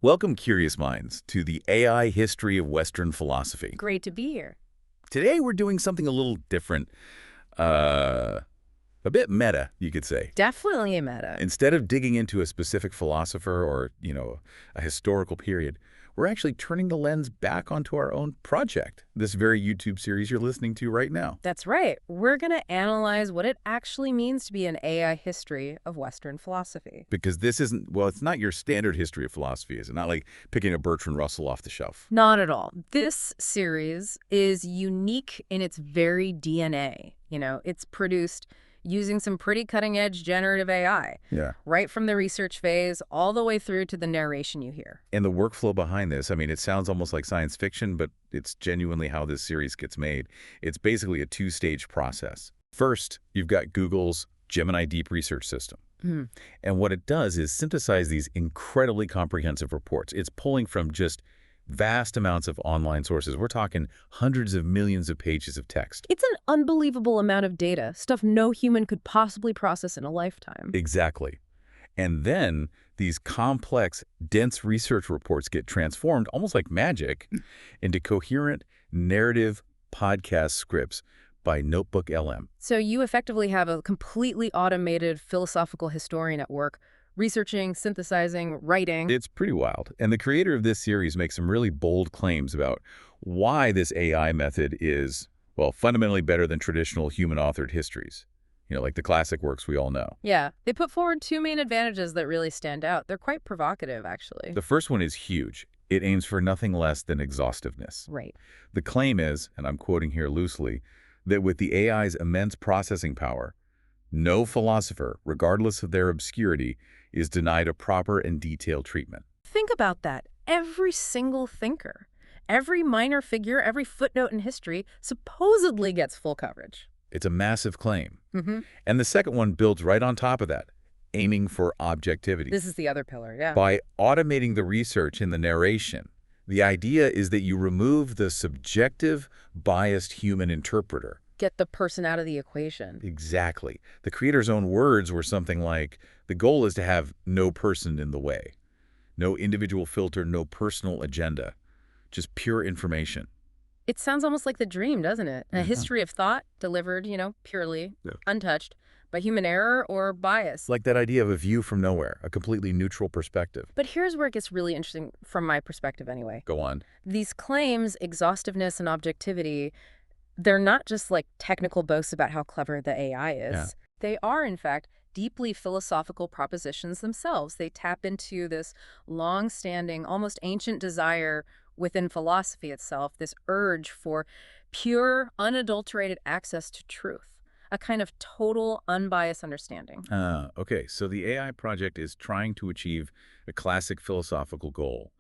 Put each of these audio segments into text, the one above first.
Welcome, curious minds, to the AI history of Western philosophy. Great to be here. Today, we're doing something a little different, a bit meta, you could say. Definitely a meta. Instead of digging into a specific philosopher or, a historical period, we're actually turning the lens back onto our own project, this very YouTube series you're listening to right now. That's right. We're going to analyze what it actually means to be an AI history of Western philosophy. Because this isn't, well, it's not your standard history of philosophy, is it? Not like picking a Bertrand Russell off the shelf. Not at all. This series is unique in its very DNA. It's produced using some pretty cutting-edge generative AI. Yeah. Right from the research phase all the way through to the narration you hear. And the workflow behind this, I mean, it sounds almost like science fiction, but it's genuinely how this series gets made. It's basically a two-stage process. First, you've got Google's Gemini deep research system. And what it does is synthesize these incredibly comprehensive reports. It's pulling from just vast amounts of online sources. We're talking hundreds of millions of pages of text. It's an unbelievable amount of data, stuff no human could possibly process in a lifetime. Exactly. And then these complex, dense research reports get transformed, almost like magic, into coherent narrative podcast scripts by NotebookLM. So you effectively have a completely automated philosophical historian at work, researching, synthesizing, writing. It's pretty wild. And the creator of this series makes some really bold claims about why this AI method is, well, fundamentally better than traditional human-authored histories. Like the classic works we all know. Yeah, they put forward two main advantages that really stand out. They're quite provocative, actually. The first one is huge. It aims for nothing less than exhaustiveness. Right. The claim is, and I'm quoting here loosely, that with the AI's immense processing power, no philosopher, regardless of their obscurity, is denied a proper and detailed treatment. Think about that. Every single thinker, every minor figure, every footnote in history supposedly gets full coverage. It's a massive claim. And the second one builds right on top of that, aiming for objectivity. This is the other pillar, yeah. By automating the research in the narration, the idea is that you remove the subjective, biased human interpreter. Get the person out of the equation. Exactly. The creator's own words were something like, the goal is to have no person in the way. No individual filter, no personal agenda. Just pure information. It sounds almost like the dream, doesn't it? A history of thought delivered, purely, untouched by human error or bias. Like that idea of a view from nowhere, a completely neutral perspective. But here's where it gets really interesting from my perspective anyway. Go on. These claims, exhaustiveness and objectivity, they're not just like technical boasts about how clever the AI is. Yeah. They are, in fact, deeply philosophical propositions themselves. They tap into this long-standing, almost ancient desire within philosophy itself, this urge for pure, unadulterated access to truth, a kind of total, unbiased understanding. Okay, so the AI project is trying to achieve a classic philosophical goal,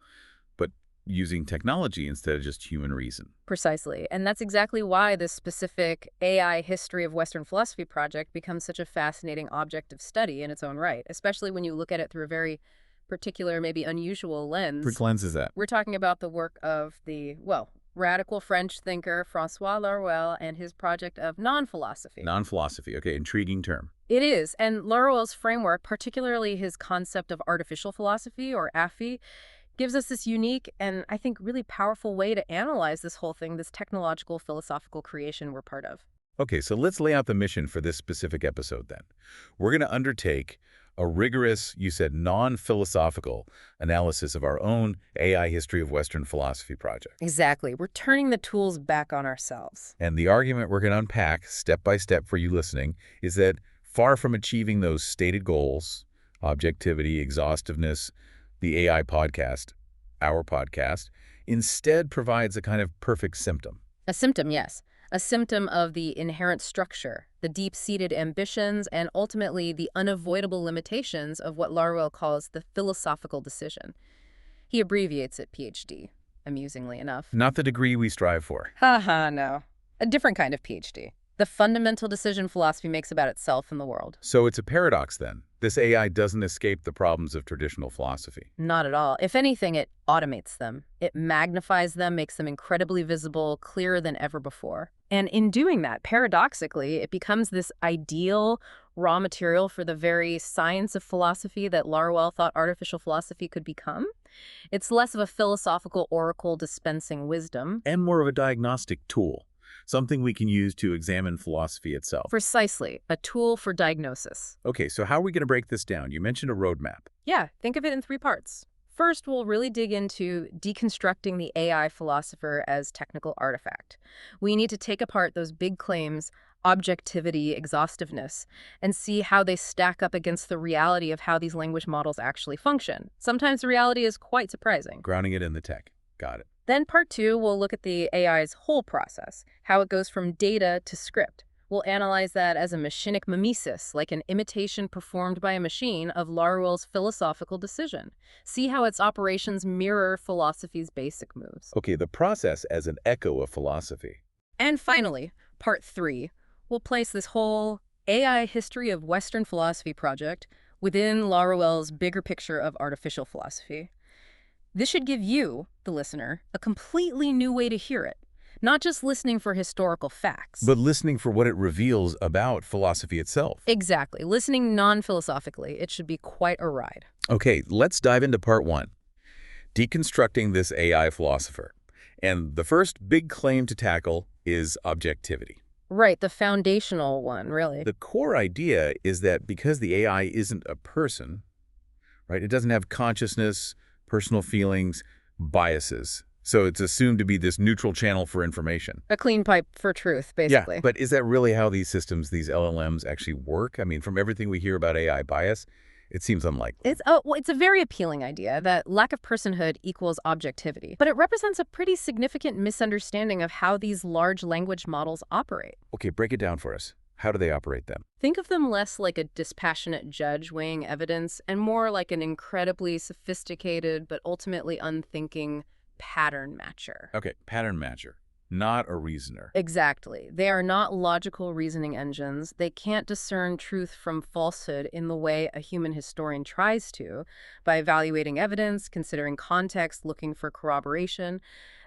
but using technology instead of just human reason. Precisely. And that's exactly why this specific AI history of Western philosophy project becomes such a fascinating object of study in its own right, especially when you look at it through a very particular, maybe unusual lens. Which lens is that? We're talking about the work of the, radical French thinker François Laruelle and his project of non-philosophy. Non-philosophy, okay, intriguing term. It is, and Laruelle's framework, particularly his concept of artificial philosophy, or AFI, gives us this unique and, I think, really powerful way to analyze this whole thing, this technological, philosophical creation we're part of. Okay, so let's lay out the mission for this specific episode then. We're going to undertake a rigorous, you said, non-philosophical analysis of our own AI history of Western philosophy project. Exactly. We're turning the tools back on ourselves. And the argument we're going to unpack step by step for you listening is that far from achieving those stated goals, objectivity, exhaustiveness, the AI podcast, our podcast, instead provides a kind of perfect symptom. A symptom, yes. A symptom of the inherent structure, the deep-seated ambitions, and ultimately the unavoidable limitations of what Laruelle calls the philosophical decision. He abbreviates it PhD, amusingly enough. Not the degree we strive for. No. A different kind of PhD. The fundamental decision philosophy makes about itself and the world. So it's a paradox then. This AI doesn't escape the problems of traditional philosophy. Not at all. If anything, it automates them. It magnifies them, makes them incredibly visible, clearer than ever before. And in doing that, paradoxically, it becomes this ideal raw material for the very science of philosophy that Laruelle thought artificial philosophy could become. It's less of a philosophical oracle dispensing wisdom. And more of a diagnostic tool, something we can use to examine philosophy itself. Precisely, a tool for diagnosis. Okay, so how are we going to break this down? You mentioned a roadmap. Yeah, think of it in 3 parts. First, we'll really dig into deconstructing the AI philosopher as technical artifact. We need to take apart those big claims, objectivity, exhaustiveness, and see how they stack up against the reality of how these language models actually function. Sometimes the reality is quite surprising. Grounding it in the tech. Got it. Then part 2, we'll look at the AI's whole process, how it goes from data to script. We'll analyze that as a machinic mimesis, like an imitation performed by a machine of Laruelle's philosophical decision. See how its operations mirror philosophy's basic moves. Okay, the process as an echo of philosophy. And finally, part 3, we'll place this whole AI history of Western philosophy project within Laruelle's bigger picture of artificial philosophy. This should give you, the listener, a completely new way to hear it. Not just listening for historical facts. But listening for what it reveals about philosophy itself. Exactly. Listening non-philosophically. It should be quite a ride. Okay, let's dive into part 1. Deconstructing this AI philosopher. And the first big claim to tackle is objectivity. Right, the foundational one, really. The core idea is that because the AI isn't a person, right, it doesn't have consciousness, personal feelings, biases. So it's assumed to be this neutral channel for information. A clean pipe for truth, basically. Yeah, but is that really how these systems, these LLMs, actually work? I mean, from everything we hear about AI bias, it seems unlikely. It's a very appealing idea that lack of personhood equals objectivity. But it represents a pretty significant misunderstanding of how these large language models operate. Okay, break it down for us. How do they operate then? Think of them less like a dispassionate judge weighing evidence and more like an incredibly sophisticated but ultimately unthinking pattern matcher. Okay, pattern matcher, not a reasoner. Exactly. They are not logical reasoning engines. They can't discern truth from falsehood in the way a human historian tries to, by evaluating evidence, considering context, looking for corroboration.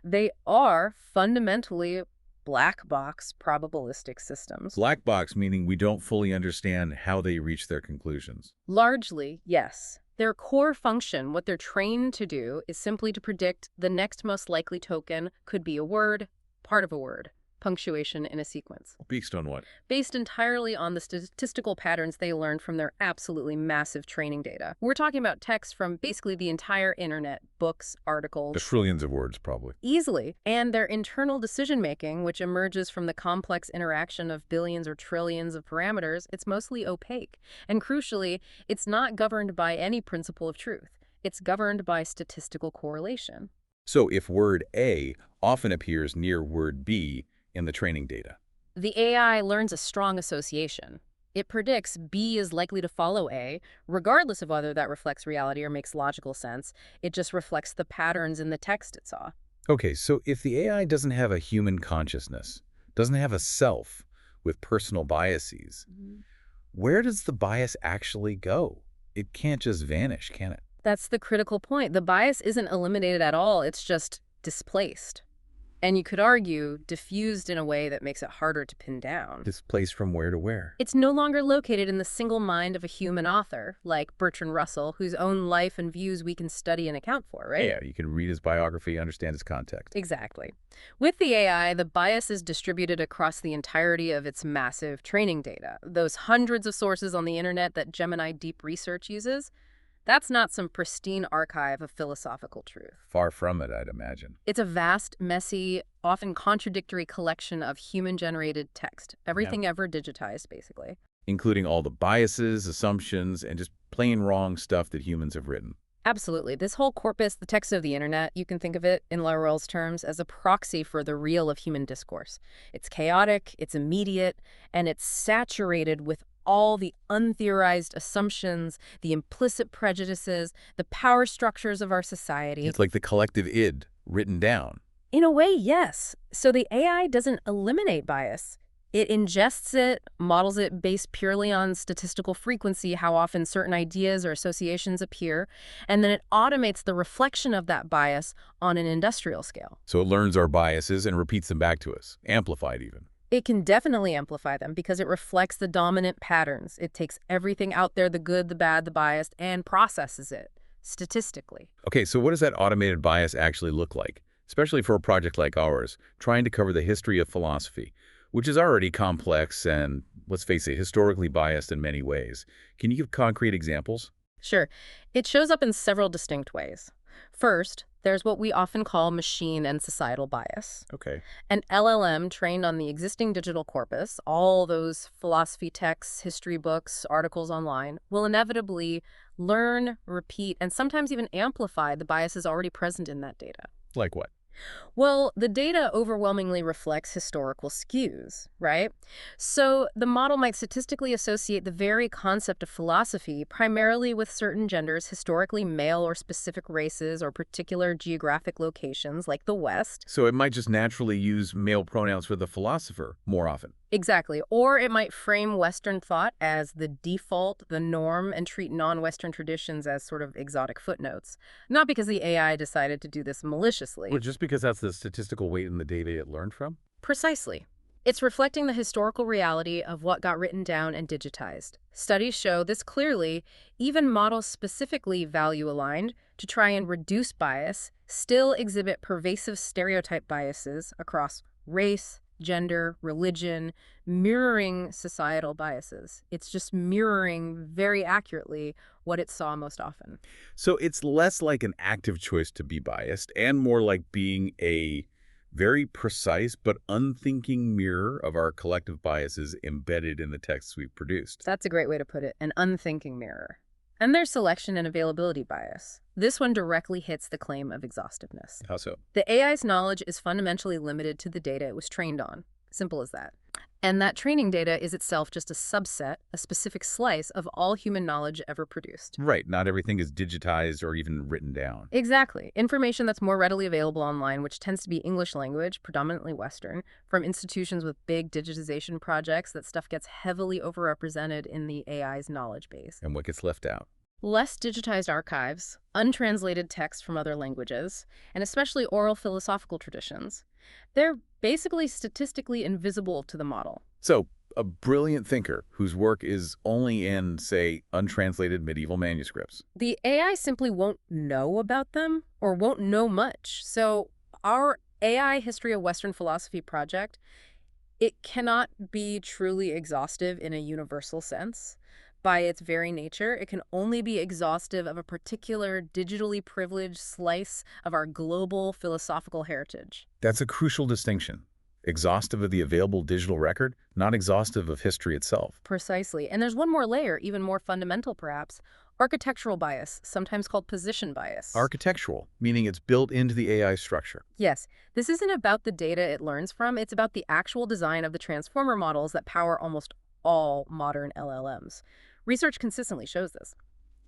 They are fundamentally black box probabilistic systems. Black box meaning we don't fully understand how they reach their conclusions. Largely, yes. Their core function, what they're trained to do, is simply to predict the next most likely token could be a word, part of a word, punctuation in a sequence. Based on what? Based entirely on the statistical patterns they learned from their absolutely massive training data. We're talking about text from basically the entire internet, books, articles. The trillions of words, probably. Easily. And their internal decision-making, which emerges from the complex interaction of billions or trillions of parameters, it's mostly opaque. And crucially, it's not governed by any principle of truth. It's governed by statistical correlation. So if word A often appears near word B in the training data, the AI learns a strong association. It predicts B is likely to follow A, regardless of whether that reflects reality or makes logical sense. It just reflects the patterns in the text it saw. Okay, so if the AI doesn't have a human consciousness, doesn't have a self with personal biases, where does the bias actually go? It can't just vanish, can it? That's the critical point. The bias isn't eliminated at all. It's just displaced. And you could argue diffused in a way that makes it harder to pin down. Displaced from where to where? It's no longer located in the single mind of a human author, like Bertrand Russell, whose own life and views we can study and account for, right? Yeah, you can read his biography, understand his context. Exactly. With the AI, the bias is distributed across the entirety of its massive training data. Those hundreds of sources on the internet that Gemini Deep Research uses, that's not some pristine archive of philosophical truth. Far from it, I'd imagine. It's a vast, messy, often contradictory collection of human-generated text. Everything ever digitized, basically. Including all the biases, assumptions, and just plain wrong stuff that humans have written. Absolutely. This whole corpus, the text of the internet, you can think of it, in Laruelle's terms, as a proxy for the real of human discourse. It's chaotic, it's immediate, and it's saturated with all the untheorized assumptions, the implicit prejudices, the power structures of our society. It's like the collective id written down. In a way, yes. So the AI doesn't eliminate bias. It ingests it, models it based purely on statistical frequency, how often certain ideas or associations appear, and then it automates the reflection of that bias on an industrial scale. So it learns our biases and repeats them back to us, amplified even. It can definitely amplify them because it reflects the dominant patterns. It takes everything out there, the good, the bad, the biased, and processes it. statistically. Okay, so what does that automated bias actually look like, especially for a project like ours, trying to cover the history of philosophy, which is already complex and, let's face it, historically biased in many ways? Can you give concrete examples? Sure. It shows up in several distinct ways. First, there's what we often call machine and societal bias. Okay. An LLM trained on the existing digital corpus, all those philosophy texts, history books, articles online, will inevitably learn, repeat, and sometimes even amplify the biases already present in that data. Like what? Well, the data overwhelmingly reflects historical skews, right? So the model might statistically associate the very concept of philosophy primarily with certain genders, historically male or specific races or particular geographic locations like the West. So it might just naturally use male pronouns for the philosopher more often. Exactly. Or it might frame Western thought as the default, the norm, and treat non-Western traditions as sort of exotic footnotes. Not because the AI decided to do this maliciously. Well, just because that's the statistical weight in the data it learned from? Precisely. It's reflecting the historical reality of what got written down and digitized. Studies show this clearly. Even models specifically value-aligned to try and reduce bias still exhibit pervasive stereotype biases across race, gender, religion, mirroring societal biases. It's just mirroring very accurately what it saw most often. So it's less like an active choice to be biased and more like being a very precise but unthinking mirror of our collective biases embedded in the texts we've produced. That's a great way to put it, an unthinking mirror. And there's selection and availability bias. This one directly hits the claim of exhaustiveness. How so? The AI's knowledge is fundamentally limited to the data it was trained on. Simple as that. And that training data is itself just a subset, a specific slice of all human knowledge ever produced. Right, not everything is digitized or even written down. Exactly. Information that's more readily available online, which tends to be English language, predominantly Western, from institutions with big digitization projects, that stuff gets heavily overrepresented in the AI's knowledge base. And what gets left out? Less digitized archives, untranslated texts from other languages, and especially oral philosophical traditions. They're basically statistically invisible to the model. So, a brilliant thinker whose work is only in, say, untranslated medieval manuscripts. The AI simply won't know about them or won't know much. So our AI History of Western Philosophy project, it cannot be truly exhaustive in a universal sense. By its very nature, it can only be exhaustive of a particular digitally privileged slice of our global philosophical heritage. That's a crucial distinction. Exhaustive of the available digital record, not exhaustive of history itself. Precisely. And there's one more layer, even more fundamental perhaps, architectural bias, sometimes called position bias. Architectural, meaning it's built into the AI structure. Yes, this isn't about the data it learns from, it's about the actual design of the transformer models that power almost all modern LLMs. Research consistently shows this.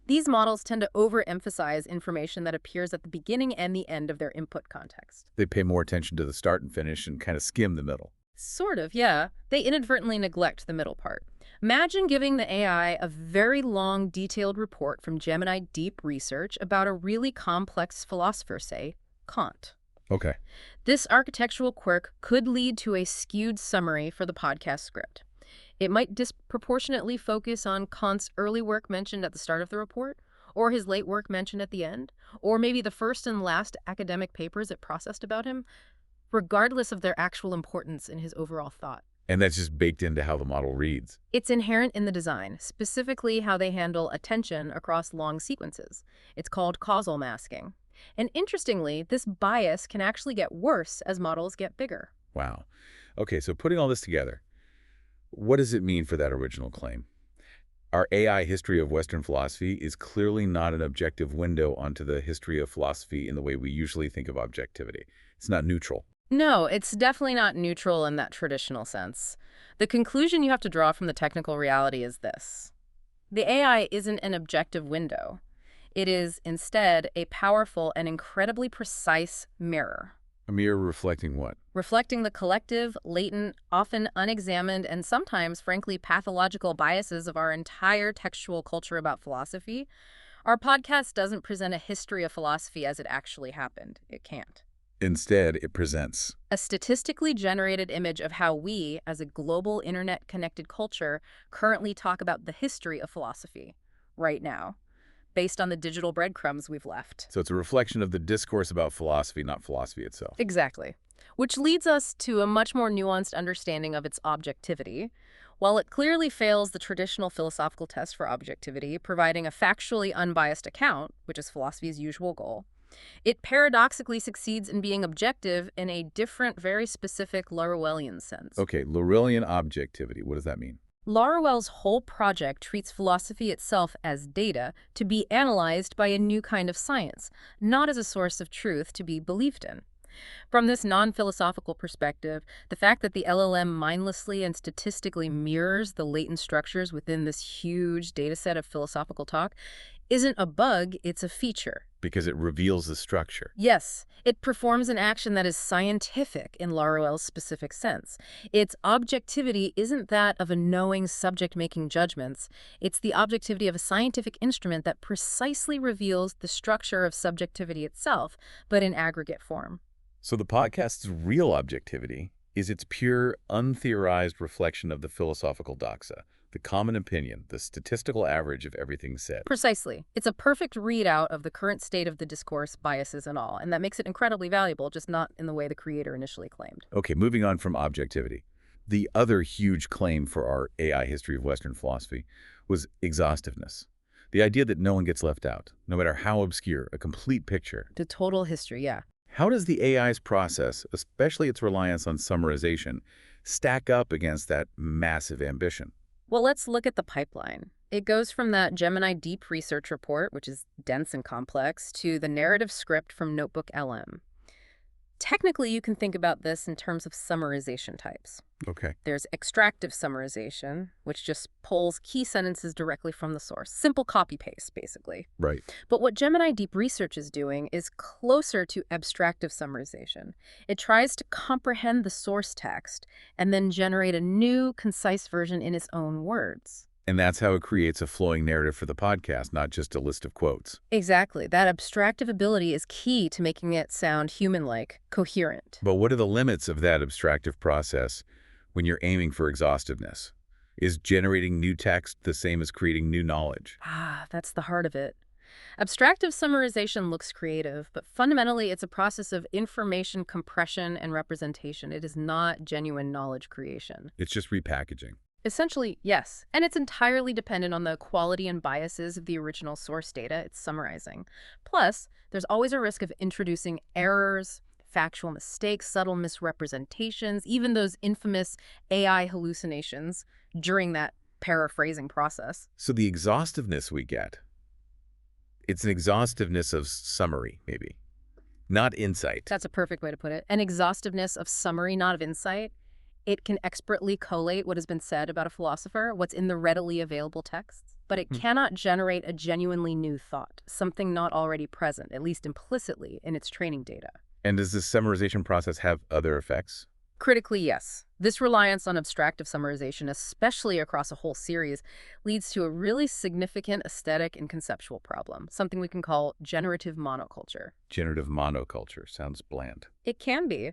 These models tend to overemphasize information that appears at the beginning and the end of their input context. They pay more attention to the start and finish and kind of skim the middle. Sort of, yeah. They inadvertently neglect the middle part. Imagine giving the AI a very long, detailed report from Gemini Deep Research about a really complex philosopher, say, Kant. Okay. This architectural quirk could lead to a skewed summary for the podcast script. It might disproportionately focus on Kant's early work mentioned at the start of the report, or his late work mentioned at the end, or maybe the first and last academic papers it processed about him, regardless of their actual importance in his overall thought. And that's just baked into how the model reads. It's inherent in the design, specifically how they handle attention across long sequences. It's called causal masking. And interestingly, this bias can actually get worse as models get bigger. Wow. Okay, so putting all this together, what does it mean for that original claim? Our AI history of Western philosophy is clearly not an objective window onto the history of philosophy in the way we usually think of objectivity. It's not neutral. No, it's definitely not neutral in that traditional sense. The conclusion you have to draw from the technical reality is this. The AI isn't an objective window. It is, instead, a powerful and incredibly precise mirror. A mirror reflecting what? Reflecting the collective, latent, often unexamined, and sometimes, frankly, pathological biases of our entire textual culture about philosophy. Our podcast doesn't present a history of philosophy as it actually happened. It can't. Instead, it presents A statistically generated image of how we, as a global internet-connected culture, currently talk about the history of philosophy right now. based on the digital breadcrumbs we've left. So it's a reflection of the discourse about philosophy, not philosophy itself. Exactly. Which leads us to a much more nuanced understanding of its objectivity. While it clearly fails the traditional philosophical test for objectivity, providing a factually unbiased account, which is philosophy's usual goal, it paradoxically succeeds in being objective in a different, very specific Laruellian sense. Okay, Laruellian objectivity, what does that mean? Laruelle's whole project treats philosophy itself as data to be analyzed by a new kind of science, not as a source of truth to be believed in. From this non-philosophical perspective, the fact that the LLM mindlessly and statistically mirrors the latent structures within this huge dataset of philosophical talk isn't a bug, it's a feature. Because it reveals the structure. Yes, it performs an action that is scientific in Laruelle's specific sense. Its objectivity isn't that of a knowing subject making judgments. It's the objectivity of a scientific instrument that precisely reveals the structure of subjectivity itself, but in aggregate form. So the podcast's real objectivity is its pure, untheorized reflection of the philosophical doxa, the common opinion, the statistical average of everything said. Precisely. It's a perfect readout of the current state of the discourse, biases and all, and that makes it incredibly valuable, just not in the way the creator initially claimed. Okay, moving on from objectivity. The other huge claim for our AI history of Western philosophy was exhaustiveness. The idea that no one gets left out, no matter how obscure, a complete picture. The total history, yeah. How does the AI's process, especially its reliance on summarization, stack up against that massive ambition? Well, let's look at the pipeline. It goes from that Gemini deep research report, which is dense and complex, to the narrative script from NotebookLM. Technically, you can think about this in terms of summarization types. Okay. There's extractive summarization, which just pulls key sentences directly from the source. Simple copy-paste, basically. Right. But what Gemini Deep Research is doing is closer to abstractive summarization. It tries to comprehend the source text and then generate a new, concise version in its own words. And that's how it creates a flowing narrative for the podcast, not just a list of quotes. Exactly. That abstractive ability is key to making it sound human-like, coherent. But what are the limits of that abstractive process when you're aiming for exhaustiveness? Is generating new text the same as creating new knowledge? That's the heart of it. Abstractive summarization looks creative, but fundamentally it's a process of information compression and representation. It is not genuine knowledge creation. It's just repackaging. Essentially, yes. And it's entirely dependent on the quality and biases of the original source data it's summarizing. Plus, there's always a risk of introducing errors, factual mistakes, subtle misrepresentations, even those infamous AI hallucinations during that paraphrasing process. So the exhaustiveness we get, it's an exhaustiveness of summary, maybe, not insight. That's a perfect way to put it. An exhaustiveness of summary, not of insight. It can expertly collate what has been said about a philosopher, what's in the readily available texts, but it cannot generate a genuinely new thought, something not already present, at least implicitly, in its training data. And does this summarization process have other effects? Critically, yes. This reliance on abstractive summarization, especially across a whole series, leads to a really significant aesthetic and conceptual problem, something we can call generative monoculture. Generative monoculture sounds bland. It can be.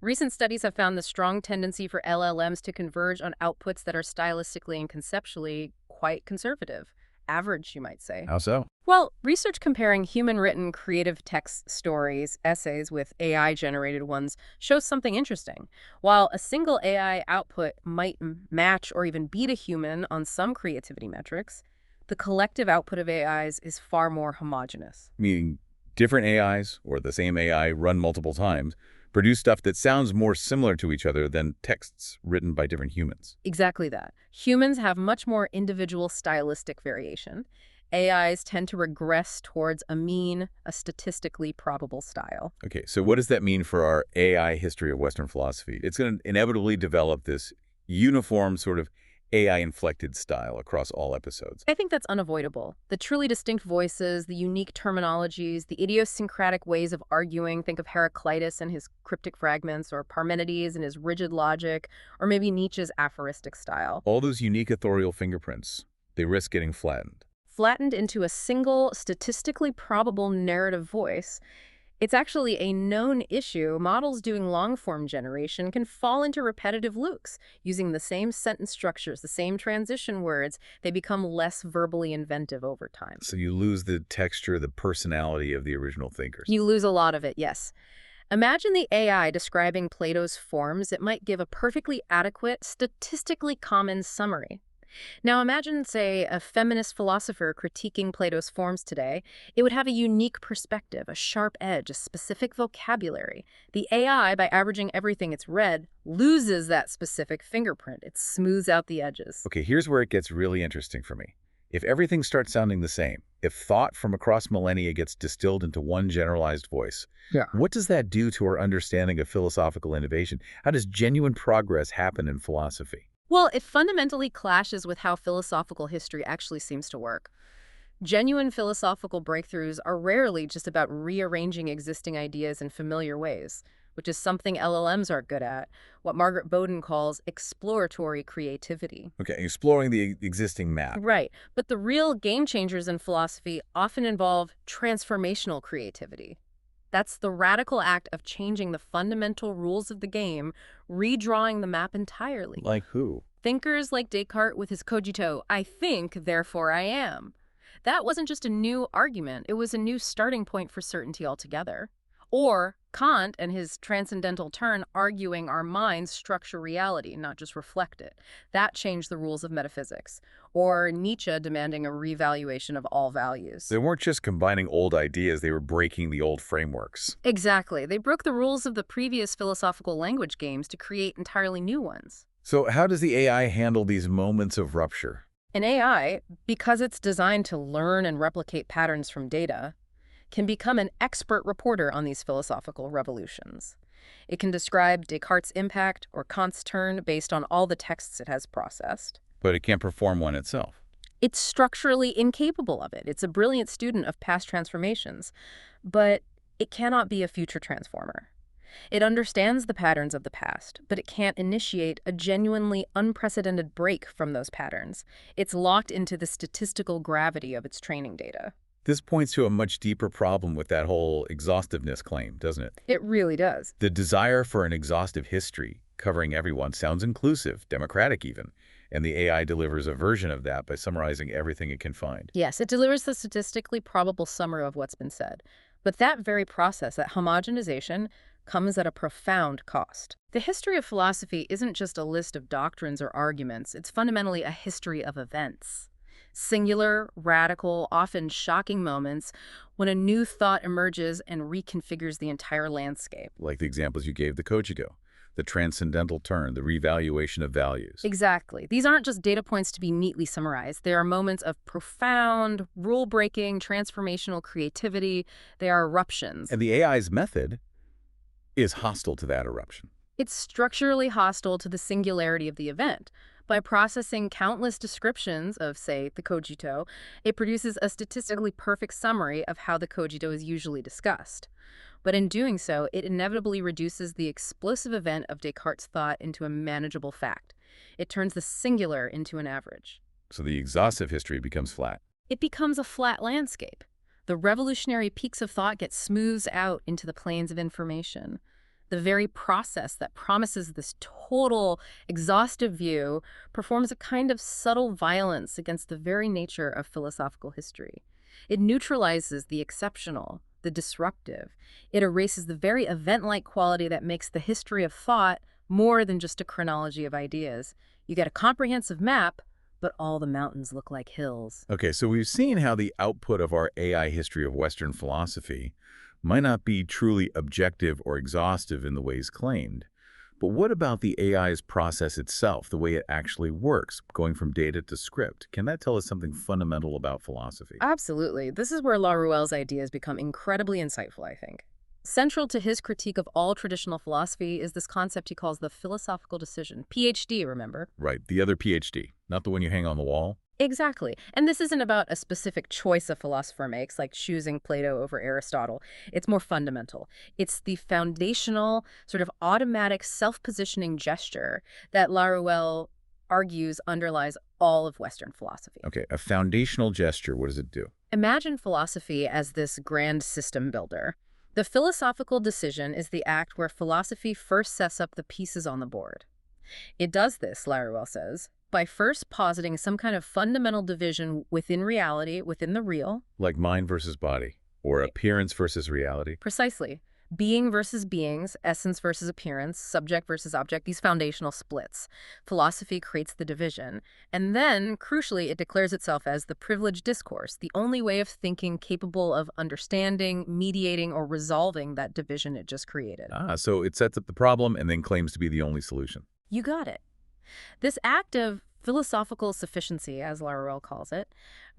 Recent studies have found the strong tendency for LLMs to converge on outputs that are stylistically and conceptually quite conservative. Average, you might say. How so? Well, research comparing human-written creative text stories, essays, with AI-generated ones shows something interesting. While a single AI output might match or even beat a human on some creativity metrics, the collective output of AIs is far more homogeneous. Meaning different AIs, or the same AI run multiple times, produce stuff that sounds more similar to each other than texts written by different humans. Exactly that. Humans have much more individual stylistic variation. AIs tend to regress towards a mean, a statistically probable style. Okay, so what does that mean for our AI history of Western philosophy? It's going to inevitably develop this uniform sort of AI-inflected style across all episodes. I think that's unavoidable. The truly distinct voices, the unique terminologies, the idiosyncratic ways of arguing, think of Heraclitus and his cryptic fragments, or Parmenides and his rigid logic, or maybe Nietzsche's aphoristic style. All those unique authorial fingerprints, they risk getting flattened. Flattened into a single, statistically probable narrative voice. It's actually a known issue. Models doing long-form generation can fall into repetitive loops. Using the same sentence structures, the same transition words, they become less verbally inventive over time. So you lose the texture, the personality of the original thinkers. You lose a lot of it, yes. Imagine the AI describing Plato's forms. It might give a perfectly adequate, statistically common summary. Now imagine, say, a feminist philosopher critiquing Plato's forms today. It would have a unique perspective, a sharp edge, a specific vocabulary. The AI, by averaging everything it's read, loses that specific fingerprint. It smooths out the edges. Okay, here's where it gets really interesting for me. If everything starts sounding the same, if thought from across millennia gets distilled into one generalized voice, Yeah. what does that do to our understanding of philosophical innovation? How does genuine progress happen in philosophy? Well, it fundamentally clashes with how philosophical history actually seems to work. Genuine philosophical breakthroughs are rarely just about rearranging existing ideas in familiar ways, which is something LLMs are good at, what Margaret Bowden calls exploratory creativity. Okay, exploring the existing map. Right, but the real game changers in philosophy often involve transformational creativity. That's the radical act of changing the fundamental rules of the game, redrawing the map entirely. Like who? Thinkers like Descartes with his cogito, I think, therefore I am. That wasn't just a new argument, it was a new starting point for certainty altogether. Or Kant and his transcendental turn arguing our minds structure reality, not just reflect it. That changed the rules of metaphysics. Or Nietzsche demanding a revaluation of all values. They weren't just combining old ideas, they were breaking the old frameworks. Exactly. They broke the rules of the previous philosophical language games to create entirely new ones. So how does the AI handle these moments of rupture? An AI, because it's designed to learn and replicate patterns from data, can become an expert reporter on these philosophical revolutions. It can describe Descartes' impact or Kant's turn based on all the texts it has processed. But it can't perform one itself. It's structurally incapable of it. It's a brilliant student of past transformations, but it cannot be a future transformer. It understands the patterns of the past, but it can't initiate a genuinely unprecedented break from those patterns. It's locked into the statistical gravity of its training data. This points to a much deeper problem with that whole exhaustiveness claim, doesn't it? It really does. The desire for an exhaustive history, covering everyone, sounds inclusive, democratic even, and the AI delivers a version of that by summarizing everything it can find. Yes, it delivers the statistically probable summary of what's been said. But that very process, that homogenization, comes at a profound cost. The history of philosophy isn't just a list of doctrines or arguments. It's fundamentally a history of events. Singular, radical, often shocking moments when a new thought emerges and reconfigures the entire landscape. Like the examples you gave, the cogito, the transcendental turn, the revaluation of values. Exactly. These aren't just data points to be neatly summarized. They are moments of profound, rule-breaking, transformational creativity. They are eruptions. And the AI's method is hostile to that eruption. It's structurally hostile to the singularity of the event. By processing countless descriptions of, say, the cogito, it produces a statistically perfect summary of how the cogito is usually discussed. But in doing so, it inevitably reduces the explosive event of Descartes' thought into a manageable fact. It turns the singular into an average. So the exhaustive history becomes flat. It becomes a flat landscape. The revolutionary peaks of thought get smoothed out into the planes of information. The very process that promises this total, exhaustive view performs a kind of subtle violence against the very nature of philosophical history. It neutralizes the exceptional, the disruptive. It erases the very event-like quality that makes the history of thought more than just a chronology of ideas. You get a comprehensive map, but all the mountains look like hills. Okay, so we've seen how the output of our AI history of Western philosophy might not be truly objective or exhaustive in the ways claimed. But what about the AI's process itself, the way it actually works, going from data to script? Can that tell us something fundamental about philosophy? Absolutely. This is where Laruelle's ideas become incredibly insightful, I think. Central to his critique of all traditional philosophy is this concept he calls the philosophical decision. PhD, remember? Right, the other PhD, not the one you hang on the wall. Exactly. And this isn't about a specific choice a philosopher makes, like choosing Plato over Aristotle. It's more fundamental. It's the foundational, sort of automatic self-positioning gesture that Laruelle argues underlies all of Western philosophy. Okay, a foundational gesture, what does it do? Imagine philosophy as this grand system builder. The philosophical decision is the act where philosophy first sets up the pieces on the board. It does this, Laruelle says, by first positing some kind of fundamental division within reality, within the real. Like mind versus body, or appearance versus reality. Precisely. Being versus beings, essence versus appearance, subject versus object, these foundational splits. Philosophy creates the division. And then, crucially, it declares itself as the privileged discourse, the only way of thinking capable of understanding, mediating, or resolving that division it just created. So it sets up the problem and then claims to be the only solution. You got it. This act of philosophical sufficiency, as Laruelle calls it,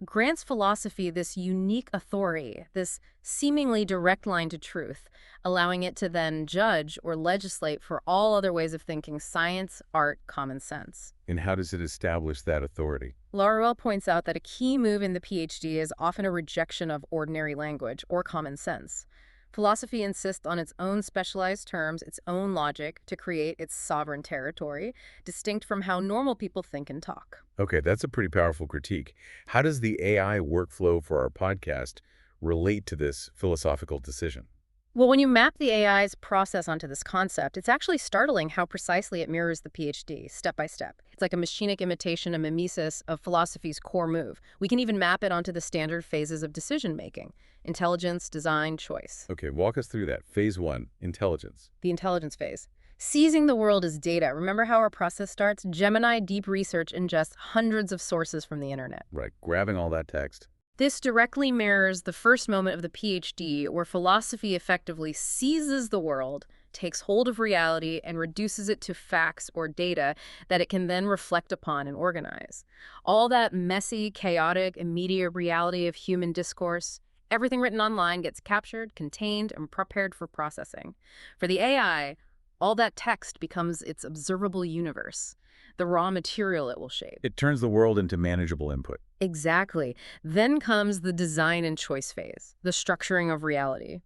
grants philosophy this unique authority, this seemingly direct line to truth, allowing it to then judge or legislate for all other ways of thinking: science, art, common sense. And how does it establish that authority? Laruelle points out that a key move in the PhD is often a rejection of ordinary language or common sense. Philosophy insists on its own specialized terms, its own logic, to create its sovereign territory, distinct from how normal people think and talk. Okay, that's a pretty powerful critique. How does the AI workflow for our podcast relate to this philosophical decision? Well, when you map the AI's process onto this concept, it's actually startling how precisely it mirrors the PhD, step by step. It's like a machinic imitation, a mimesis of philosophy's core move. We can even map it onto the standard phases of decision-making: intelligence, design, choice. Okay, walk us through that. Phase 1, intelligence. The intelligence phase. Seizing the world as data. Remember how our process starts? Gemini deep research ingests hundreds of sources from the internet. Right, grabbing all that text. This directly mirrors the first moment of the PhD, where philosophy effectively seizes the world, takes hold of reality, and reduces it to facts or data that it can then reflect upon and organize. All that messy, chaotic, immediate reality of human discourse, everything written online gets captured, contained, and prepared for processing. For the AI, all that text becomes its observable universe, the raw material it will shape. It turns the world into manageable input. Exactly. Then comes the design and choice phase, the structuring of reality.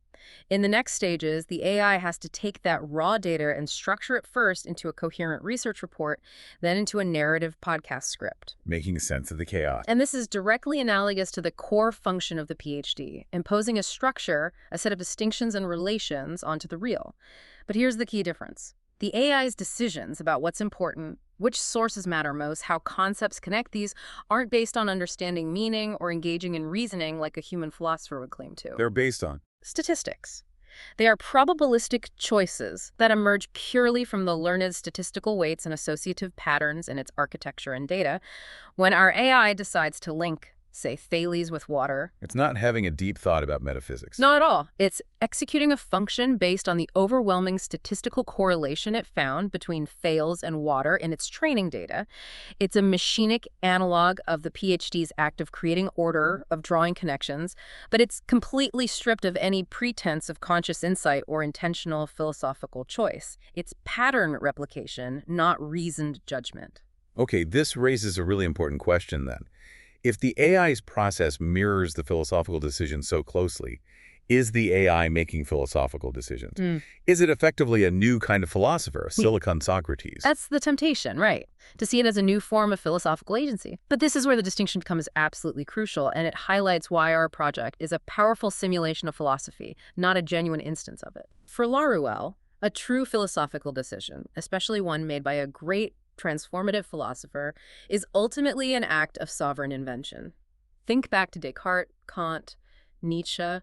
In the next stages, the AI has to take that raw data and structure it first into a coherent research report, then into a narrative podcast script. Making sense of the chaos. And this is directly analogous to the core function of the PhD, imposing a structure, a set of distinctions and relations onto the real. But here's the key difference. The AI's decisions about what's important, which sources matter most, how concepts connect these, aren't based on understanding meaning or engaging in reasoning like a human philosopher would claim to. They're based on Statistics. They are probabilistic choices that emerge purely from the learned statistical weights and associative patterns in its architecture and data. When our AI decides to link, say, Thales with water. It's not having a deep thought about metaphysics. Not at all. It's executing a function based on the overwhelming statistical correlation it found between Thales and water in its training data. It's a machinic analog of the PhD's act of creating order, of drawing connections, but it's completely stripped of any pretense of conscious insight or intentional philosophical choice. It's pattern replication, not reasoned judgment. Okay, this raises a really important question then. If the AI's process mirrors the philosophical decision so closely, is the AI making philosophical decisions? Is it effectively a new kind of philosopher, a Silicon Socrates? That's the temptation, right? To see it as a new form of philosophical agency. But this is where the distinction becomes absolutely crucial, and it highlights why our project is a powerful simulation of philosophy, not a genuine instance of it. For Laruelle, a true philosophical decision, especially one made by a great transformative philosopher, is ultimately an act of sovereign invention. Think back to Descartes, Kant, Nietzsche.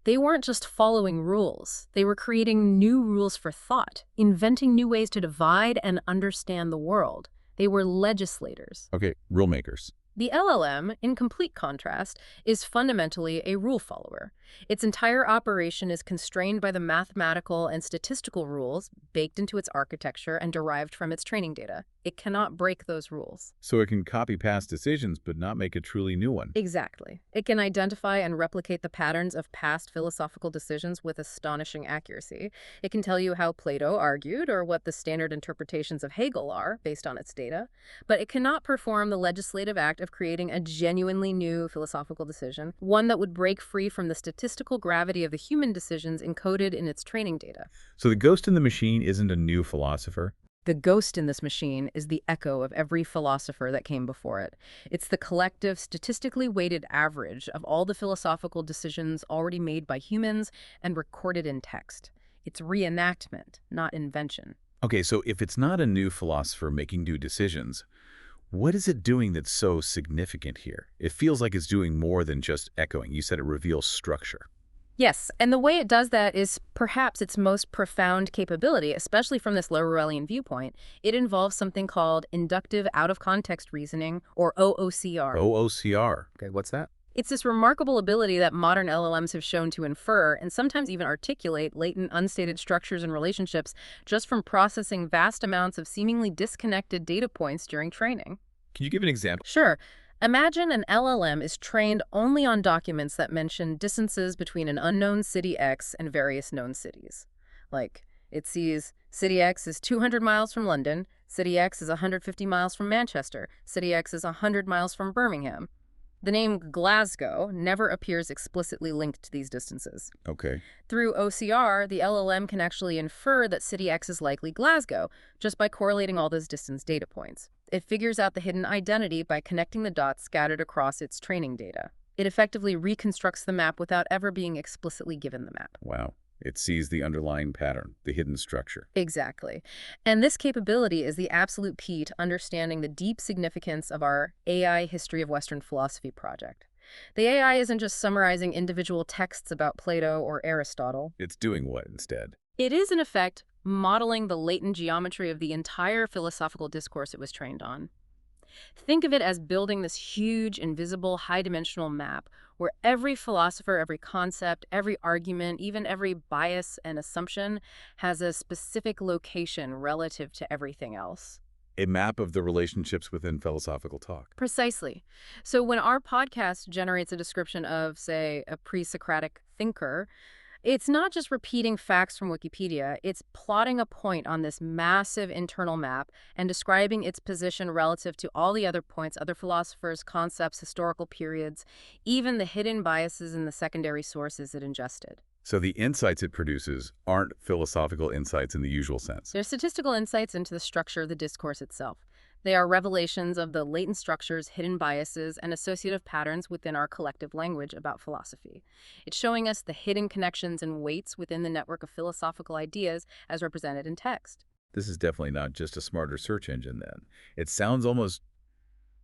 They weren't just following rules. They were creating new rules for thought, inventing new ways to divide and understand the world. They were legislators. Okay, rule makers. The LLM, in complete contrast, is fundamentally a rule follower. Its entire operation is constrained by the mathematical and statistical rules baked into its architecture and derived from its training data. It cannot break those rules. So it can copy past decisions but not make a truly new one. Exactly. It can identify and replicate the patterns of past philosophical decisions with astonishing accuracy. It can tell you how Plato argued or what the standard interpretations of Hegel are based on its data, but it cannot perform the legislative act of creating a genuinely new philosophical decision, one that would break free from the statistical gravity of the human decisions encoded in its training data. So the ghost in the machine isn't a new philosopher? The ghost in this machine is the echo of every philosopher that came before it. It's the collective, statistically weighted average of all the philosophical decisions already made by humans and recorded in text. It's reenactment, not invention. Okay, so if it's not a new philosopher making new decisions, what is it doing that's so significant here? It feels like it's doing more than just echoing. You said it reveals structure. Yes, and the way it does that is perhaps its most profound capability, especially from this Laruellian viewpoint. It involves something called inductive out-of-context reasoning, or OOCR. OOCR. Okay, what's that? It's this remarkable ability that modern LLMs have shown to infer and sometimes even articulate latent, unstated structures and relationships just from processing vast amounts of seemingly disconnected data points during training. Can you give an example? Sure. Imagine an LLM is trained only on documents that mention distances between an unknown city X and various known cities. Like, it sees city X is 200 miles from London, city X is 150 miles from Manchester, city X is 100 miles from Birmingham. The name Glasgow never appears explicitly linked to these distances. Okay. Through OCR, the LLM can actually infer that city X is likely Glasgow just by correlating all those distance data points. It figures out the hidden identity by connecting the dots scattered across its training data. It effectively reconstructs the map without ever being explicitly given the map. Wow. It sees the underlying pattern, the hidden structure. Exactly. And this capability is the absolute key to understanding the deep significance of our AI History of Western Philosophy project. The AI isn't just summarizing individual texts about Plato or Aristotle. It's doing what instead? It is, in effect, modeling the latent geometry of the entire philosophical discourse it was trained on. Think of it as building this huge, invisible, high-dimensional map where every philosopher, every concept, every argument, even every bias and assumption has a specific location relative to everything else. A map of the relationships within philosophical talk. Precisely. So when our podcast generates a description of, say, a pre-Socratic thinker, it's not just repeating facts from Wikipedia, it's plotting a point on this massive internal map and describing its position relative to all the other points, other philosophers, concepts, historical periods, even the hidden biases in the secondary sources it ingested. So the insights it produces aren't philosophical insights in the usual sense. They're statistical insights into the structure of the discourse itself. They are revelations of the latent structures, hidden biases, and associative patterns within our collective language about philosophy. It's showing us the hidden connections and weights within the network of philosophical ideas as represented in text. This is definitely not just a smarter search engine then. It sounds almost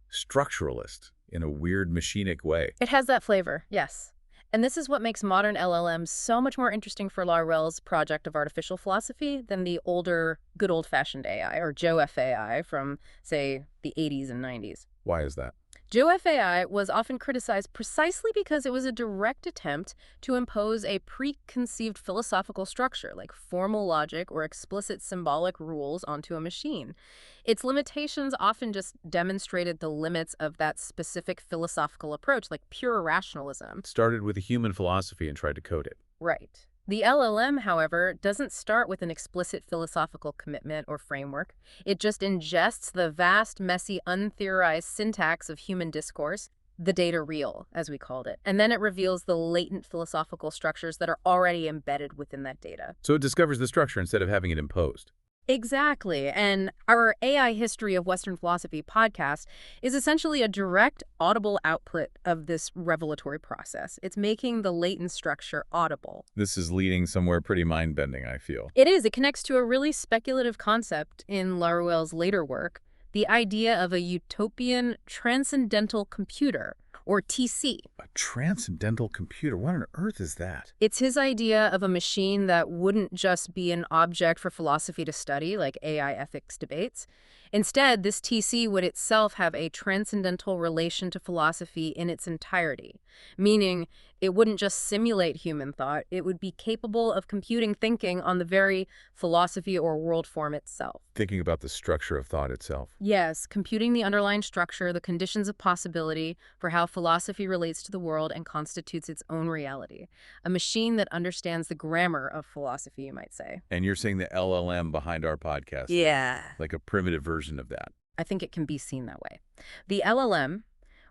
structuralist in a weird machinic way. It has that flavor, yes. And this is what makes modern LLMs so much more interesting for Laruelle's project of artificial philosophy than the older, good old-fashioned AI, or JoFAI from, say, the 80s and 90s. Why is that? JoFAI was often criticized precisely because it was a direct attempt to impose a preconceived philosophical structure, like formal logic or explicit symbolic rules, onto a machine. Its limitations often just demonstrated the limits of that specific philosophical approach, like pure rationalism. It started with a human philosophy and tried to code it. Right. The LLM, however, doesn't start with an explicit philosophical commitment or framework. It just ingests the vast, messy, untheorized syntax of human discourse, the data reel, as we called it. And then it reveals the latent philosophical structures that are already embedded within that data. So it discovers the structure instead of having it imposed. Exactly. And our AI History of Western Philosophy podcast is essentially a direct, audible output of this revelatory process. It's making the latent structure audible. This is leading somewhere pretty mind-bending, I feel. It is. It connects to a really speculative concept in Laruelle's later work, the idea of a utopian transcendental computer, or TC. A transcendental computer? What on earth is that? It's his idea of a machine that wouldn't just be an object for philosophy to study, like AI ethics debates. Instead, this TC would itself have a transcendental relation to philosophy in its entirety, meaning it wouldn't just simulate human thought, it would be capable of computing thinking on the very philosophy or world form itself. Thinking about the structure of thought itself. Yes, computing the underlying structure, the conditions of possibility for how philosophy relates to the world and constitutes its own reality. A machine that understands the grammar of philosophy, you might say. And you're saying the LLM behind our podcast? Yeah. Like a primitive version of that. I think it can be seen that way. The LLM,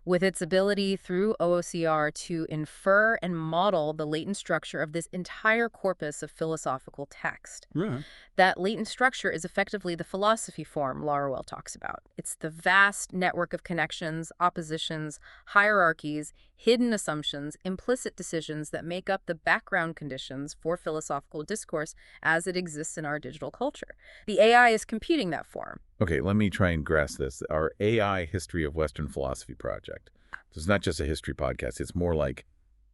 with its ability through OOCR to infer and model the latent structure of this entire corpus of philosophical text. Right. That latent structure is effectively the philosophy form Laruelle talks about. It's the vast network of connections, oppositions, hierarchies, hidden assumptions, implicit decisions that make up the background conditions for philosophical discourse as it exists in our digital culture. The AI is computing that form. Okay, let me try and grasp this. Our AI History of Western Philosophy project. So it's not just a history podcast. It's more like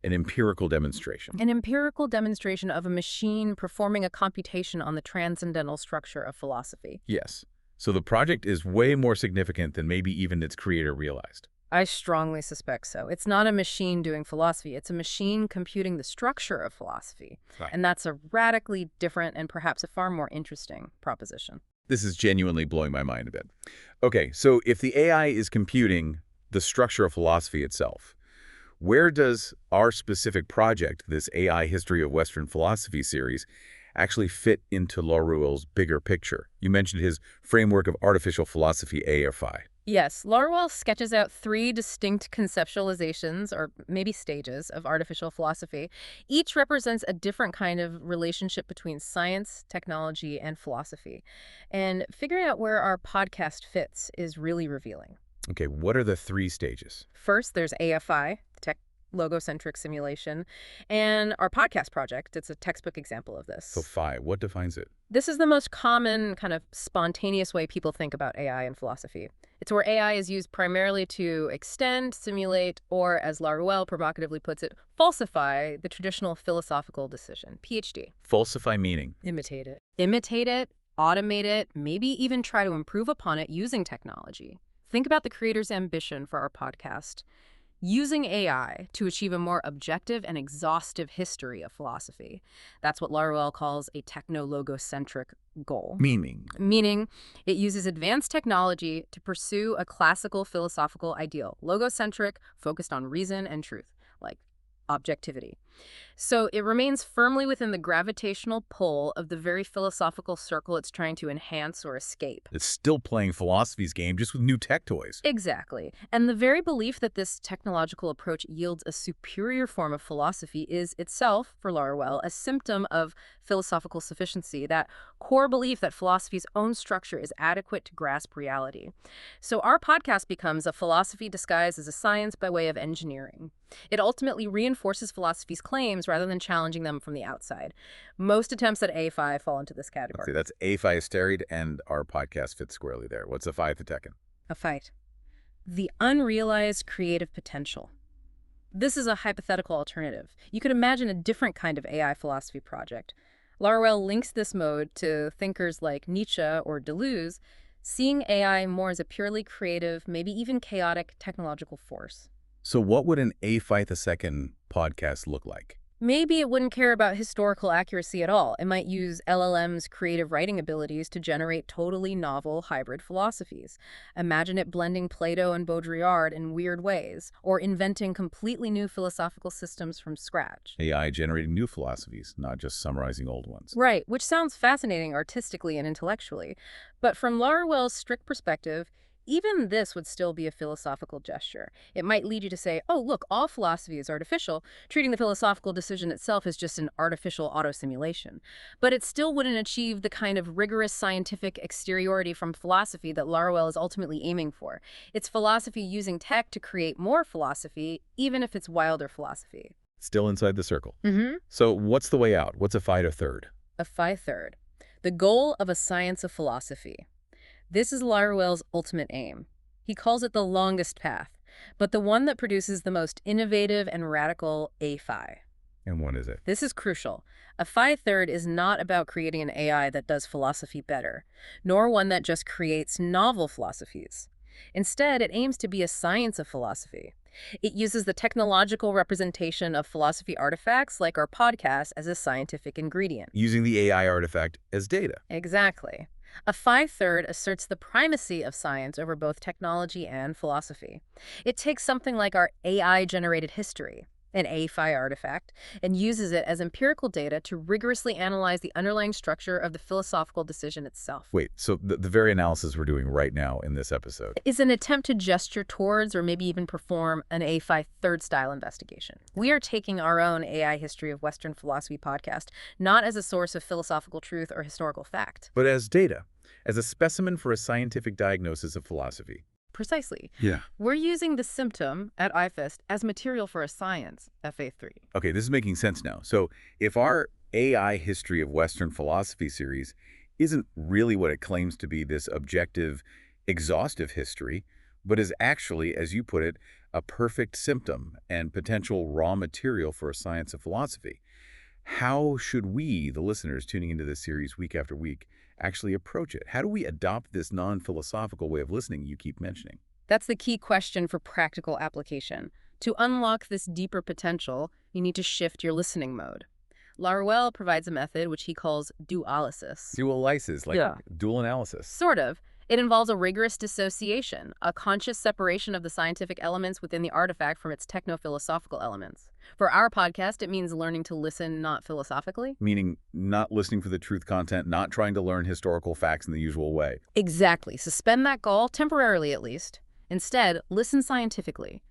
an empirical demonstration. An empirical demonstration of a machine performing a computation on the transcendental structure of philosophy. Yes. So the project is way more significant than maybe even its creator realized. I strongly suspect so. It's not a machine doing philosophy. It's a machine computing the structure of philosophy. Right. And that's a radically different and perhaps a far more interesting proposition. This is genuinely blowing my mind a bit. Okay, so if the AI is computing the structure of philosophy itself, where does our specific project, this AI History of Western Philosophy series, actually fit into Laruelle's bigger picture? You mentioned his framework of artificial philosophy, A or Phi. Yes, Laruelle sketches out 3 distinct conceptualizations, or maybe stages, of artificial philosophy. Each represents a different kind of relationship between science, technology, and philosophy. And figuring out where our podcast fits is really revealing. Okay, what are the 3 stages? First, there's AFI, the techno-logo-centric simulation, and our podcast project. It's a textbook example of this. So Phi, what defines it? This is the most common kind of spontaneous way people think about AI in philosophy. It's where AI is used primarily to extend, simulate, or, as Laruelle provocatively puts it, falsify the traditional philosophical decision, PhD. Falsify meaning. Imitate it. Imitate it, automate it, maybe even try to improve upon it using technology. Think about the creator's ambition for our podcast. Using AI to achieve a more objective and exhaustive history of philosophy. That's what Laruelle calls a techno-logo-centric goal. Meaning, it uses advanced technology to pursue a classical philosophical ideal, logocentric, focused on reason and truth, like objectivity. So it remains firmly within the gravitational pull of the very philosophical circle it's trying to enhance or escape. It's still playing philosophy's game, just with new tech toys. Exactly. And the very belief that this technological approach yields a superior form of philosophy is itself, for Laruelle, a symptom of philosophical sufficiency, that core belief that philosophy's own structure is adequate to grasp reality. So our podcast becomes a philosophy disguised as a science by way of engineering. It ultimately reinforces philosophy's claims rather than challenging them from the outside. Most attempts at A5 fall into this category. See, that's A-Phi steroid, and our podcast fits squarely there. What's a Phi Tekken? A fight. The unrealized creative potential. This is a hypothetical alternative. You could imagine a different kind of AI philosophy project. Laruelle links this mode to thinkers like Nietzsche or Deleuze, seeing AI more as a purely creative, maybe even chaotic technological force. So what would an A-Phi podcast look like? Maybe it wouldn't care about historical accuracy at all. It might use LLMs' creative writing abilities to generate totally novel hybrid philosophies. Imagine it blending Plato and Baudrillard in weird ways, or inventing completely new philosophical systems from scratch. AI generating new philosophies, not just summarizing old ones. Right, which sounds fascinating artistically and intellectually. But from Laruelle's strict perspective, even this would still be a philosophical gesture. It might lead you to say, oh, look, all philosophy is artificial, treating the philosophical decision itself as just an artificial auto-simulation. But it still wouldn't achieve the kind of rigorous scientific exteriority from philosophy that Laruelle is ultimately aiming for. It's philosophy using tech to create more philosophy, even if it's wilder philosophy. Still inside the circle. Mm-hmm. So what's the way out? What's a Phi III? A Phi III. The goal of a science of philosophy. This is Laruelle's ultimate aim. He calls it the longest path, but the one that produces the most innovative and radical A-Phi. And what is it? This is crucial. A Phi III is not about creating an AI that does philosophy better, nor one that just creates novel philosophies. Instead, it aims to be a science of philosophy. It uses the technological representation of philosophy artifacts like our podcast as a scientific ingredient. Using the AI artifact as data. Exactly. A Phi III asserts the primacy of science over both technology and philosophy. It takes something like our AI-generated history, an Phi artifact, and uses it as empirical data to rigorously analyze the underlying structure of the philosophical decision itself. Wait, so the very analysis we're doing right now in this episode Is an attempt to gesture towards or maybe even perform an Phi III style investigation. We are taking our own AI History of Western Philosophy podcast, not as a source of philosophical truth or historical fact. but as data, as a specimen for a scientific diagnosis of philosophy. Precisely. Yeah. We're using the symptom at IFEST as material for a science, Phi III. Okay, this is making sense now. So if our AI History of Western Philosophy series isn't really what it claims to be, this objective, exhaustive history, but is actually, as you put it, a perfect symptom and potential raw material for a science of philosophy, how should we, the listeners tuning into this series week after week, actually approach it? How do we adopt this non-philosophical way of listening you keep mentioning? That's the key question for practical application. To unlock this deeper potential, you need to shift your listening mode. Laruelle provides a method which he calls dualysis. Dualysis, like dual analysis. Sort of. It involves a rigorous dissociation, a conscious separation of the scientific elements within the artifact from its techno-philosophical elements. For our podcast, it means learning to listen not philosophically. Meaning not listening for the truth content, not trying to learn historical facts in the usual way. Exactly. Suspend that goal, temporarily at least. Instead, listen scientifically.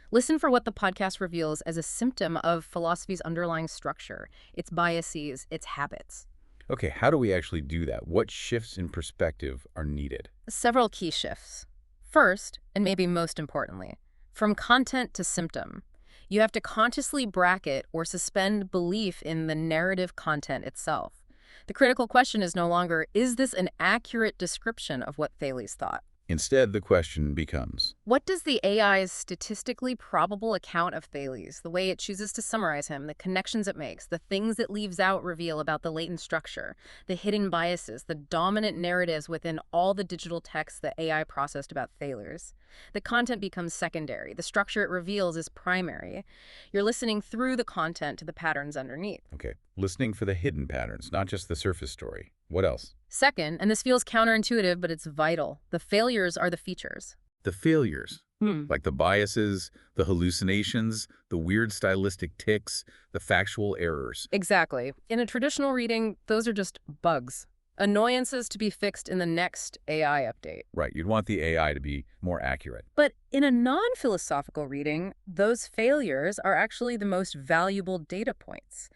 Listen for what the podcast reveals as a symptom of philosophy's underlying structure, its biases, its habits. Okay, how do we actually do that? What shifts in perspective are needed? Several key shifts. First, and maybe most importantly, from content to symptom. You have to consciously bracket or suspend belief in the narrative content itself. The critical question is no longer, is this an accurate description of what Thales thought? Instead, the question becomes, What does the AI's statistically probable account of Thales, the way it chooses to summarize him, the connections it makes, the things it leaves out reveal about the latent structure, the hidden biases, the dominant narratives within all the digital texts the AI processed about Thales? The content becomes secondary. The structure it reveals is primary. You're listening through the content to the patterns underneath. okay, listening for the hidden patterns, not just the surface story. What else? Second, and this feels counterintuitive, but it's vital, the failures are the features. The failures, like the biases, the hallucinations, the weird stylistic tics, the factual errors. Exactly. In a traditional reading, those are just bugs. Annoyances to be fixed in the next AI update. Right, you'd want the AI to be more accurate. But in a non-philosophical reading, those failures are actually the most valuable data points.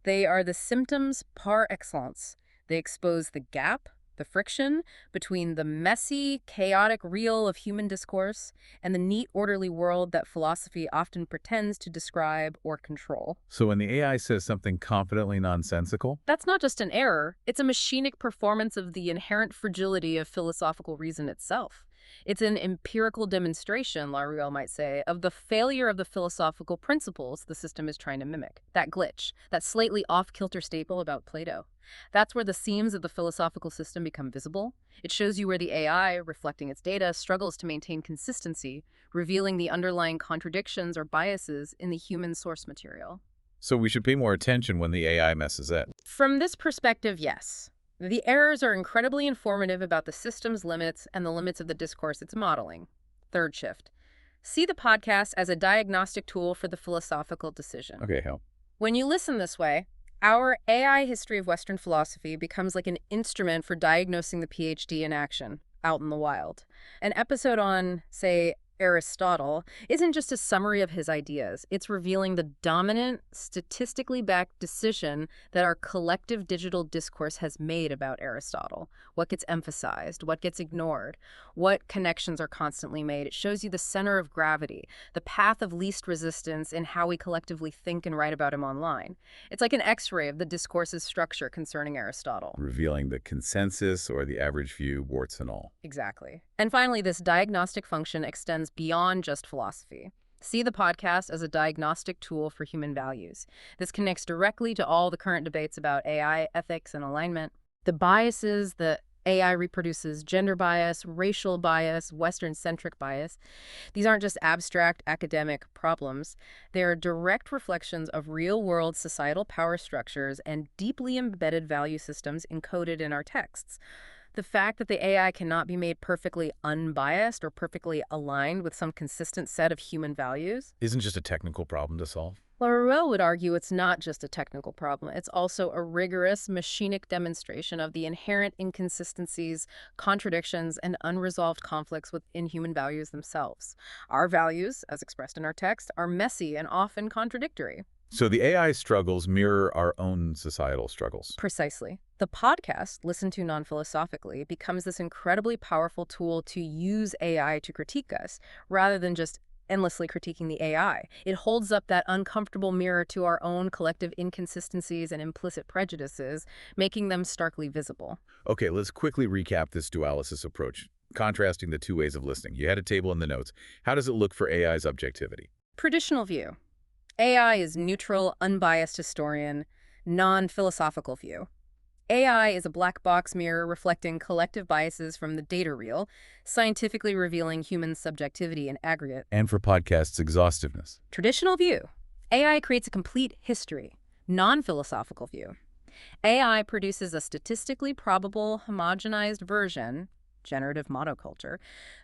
They are the symptoms par excellence. They expose the gap, the friction, between the messy, chaotic real of human discourse and the neat, orderly world that philosophy often pretends to describe or control. So when the AI says something confidently nonsensical, That's not just an error, it's a machinic performance of the inherent fragility of philosophical reason itself. It's an empirical demonstration, Laruelle might say, of the failure of the philosophical principles the system is trying to mimic. That glitch, that slightly off-kilter staple about Plato. That's where the seams of the philosophical system become visible. It shows you where the AI, reflecting its data, struggles to maintain consistency, revealing the underlying contradictions or biases in the human source material. so we should pay more attention when the AI messes up. From this perspective, yes. The errors are incredibly informative about the system's limits and the limits of the discourse it's modeling. Third shift. See the podcast as a diagnostic tool for the philosophical decision. Okay, how? When you listen this way, our AI History of Western Philosophy becomes like an instrument for diagnosing the PhD in action out in the wild. An episode on, say, Aristotle isn't just a summary of his ideas. It's revealing the dominant, statistically backed decision that our collective digital discourse has made about Aristotle. What gets emphasized, what gets ignored, what connections are constantly made. It shows you the center of gravity, the path of least resistance in how we collectively think and write about him online. It's like an X-ray of the discourse's structure concerning Aristotle. Revealing the consensus or the average view, warts and all. Exactly. And finally, this diagnostic function extends beyond just philosophy. See the podcast as a diagnostic tool for human values. This connects directly to all the current debates about AI, ethics, and alignment. The biases the AI reproduces, gender bias, racial bias, Western-centric bias. These aren't just abstract academic problems. They're direct reflections of real-world societal power structures and deeply embedded value systems encoded in our texts. The fact that the AI cannot be made perfectly unbiased or perfectly aligned with some consistent set of human values Isn't just a technical problem to solve? Laruelle would argue it's not just a technical problem. It's also a rigorous, machinic demonstration of the inherent inconsistencies, contradictions, and unresolved conflicts within human values themselves. Our values, as expressed in our text, are messy and often contradictory. So the AI struggles mirror our own societal struggles. Precisely. The podcast, listened to non-philosophically, becomes this incredibly powerful tool to use AI to critique us, rather than just endlessly critiquing the AI. It holds up that uncomfortable mirror to our own collective inconsistencies and implicit prejudices, making them starkly visible. Okay, let's quickly recap this dualysis approach, contrasting the two ways of listening. You had a table in the notes. How does it look for AI's objectivity? Traditional view. AI is neutral, unbiased historian, non-philosophical view. AI is a black box mirror reflecting collective biases from the data reel, scientifically revealing human subjectivity in aggregate. And for podcasts, exhaustiveness. Traditional view. AI creates a complete history, non-philosophical view. AI produces a statistically probable, homogenized version, generative monoculture,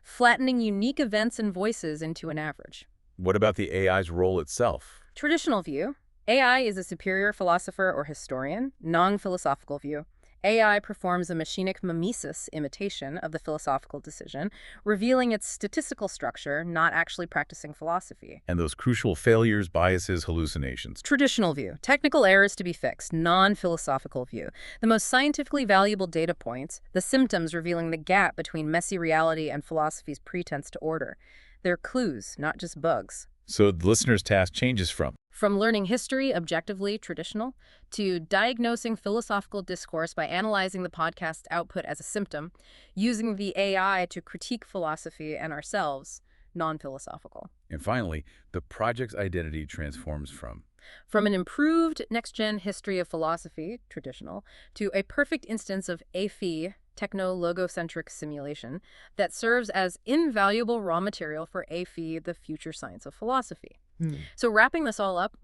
flattening unique events and voices into an average. What about the AI's role itself? Traditional view. AI is a superior philosopher or historian, non-philosophical view. AI performs a machinic mimesis imitation of the philosophical decision, revealing its statistical structure, not actually practicing philosophy. And those crucial failures, biases, hallucinations. Traditional view. Technical errors to be fixed, non-philosophical view. The most scientifically valuable data points, the symptoms revealing the gap between messy reality and philosophy's pretense to order. They're clues, not just bugs. So the listener's task changes From learning history objectively, traditional, to diagnosing philosophical discourse by analyzing the podcast's output as a symptom, using the AI to critique philosophy and ourselves, non-philosophical. And finally, the project's identity transforms From an improved next-gen history of philosophy, traditional, to a perfect instance of Phi, techno-logo-centric simulation that serves as invaluable raw material for Phi, the future science of philosophy. So wrapping this all up,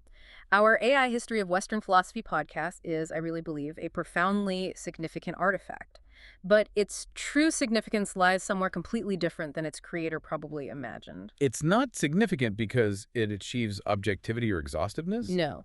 our AI History of Western Philosophy podcast is, I really believe, a profoundly significant artifact. But its true significance lies somewhere completely different than its creator probably imagined. It's not significant because it achieves objectivity or exhaustiveness? No.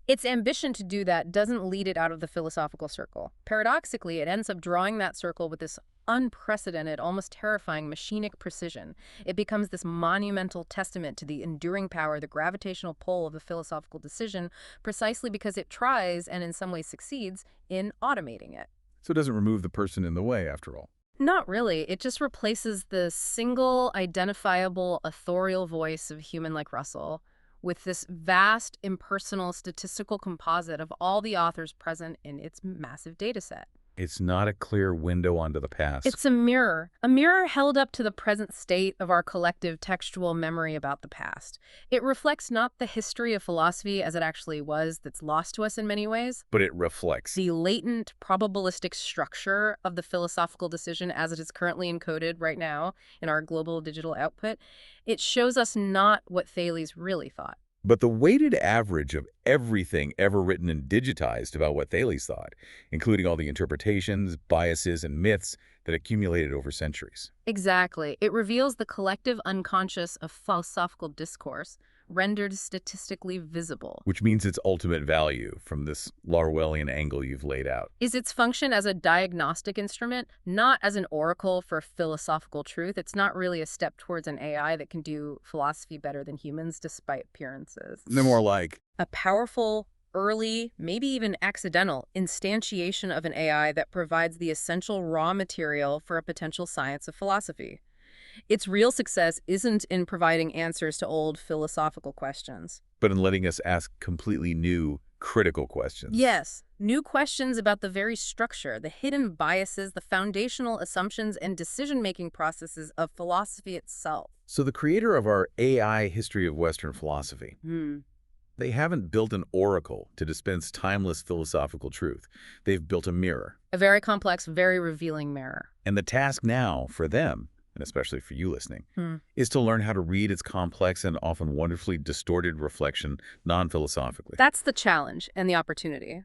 Its ambition to do that doesn't lead it out of the philosophical circle. Paradoxically, it ends up drawing that circle with this unprecedented, almost terrifying machinic precision. It becomes this monumental testament to the enduring power, the gravitational pull of the philosophical decision, precisely because it tries, and in some ways succeeds, in automating it. So it doesn't remove the person in the way, after all. Not really. It just replaces the single, identifiable, authorial voice of a human like Russell with this vast, impersonal statistical composite of all the authors present in its massive data set. It's not a clear window onto the past. It's a mirror held up to the present state of our collective textual memory about the past. It reflects not the history of philosophy as it actually was that's lost to us in many ways, But it reflects. the latent probabilistic structure of the philosophical decision as it is currently encoded right now in our global digital output. It shows us not what Thales really thought. But the weighted average of everything ever written and digitized about what Thales thought, including all the interpretations, biases, and myths that accumulated over centuries. Exactly. It reveals the collective unconscious of philosophical discourse, rendered statistically visible. Which means its ultimate value from this Laruellian angle you've laid out. Is its function as a diagnostic instrument, not as an oracle for philosophical truth. It's not really a step towards an AI that can do philosophy better than humans despite appearances. They're more like A powerful, early, maybe even accidental instantiation of an AI that provides the essential raw material for a potential science of philosophy. Its real success isn't in providing answers to old philosophical questions. but in letting us ask completely new, critical questions. Yes, new questions about the very structure, the hidden biases, the foundational assumptions, and decision-making processes of philosophy itself. So the creator of our AI History of Western Philosophy, they haven't built an oracle to dispense timeless philosophical truth. They've built a mirror. A very complex, very revealing mirror. And the task now for them, and especially for you listening, is to learn how to read its complex and often wonderfully distorted reflection non-philosophically. That's the challenge and the opportunity.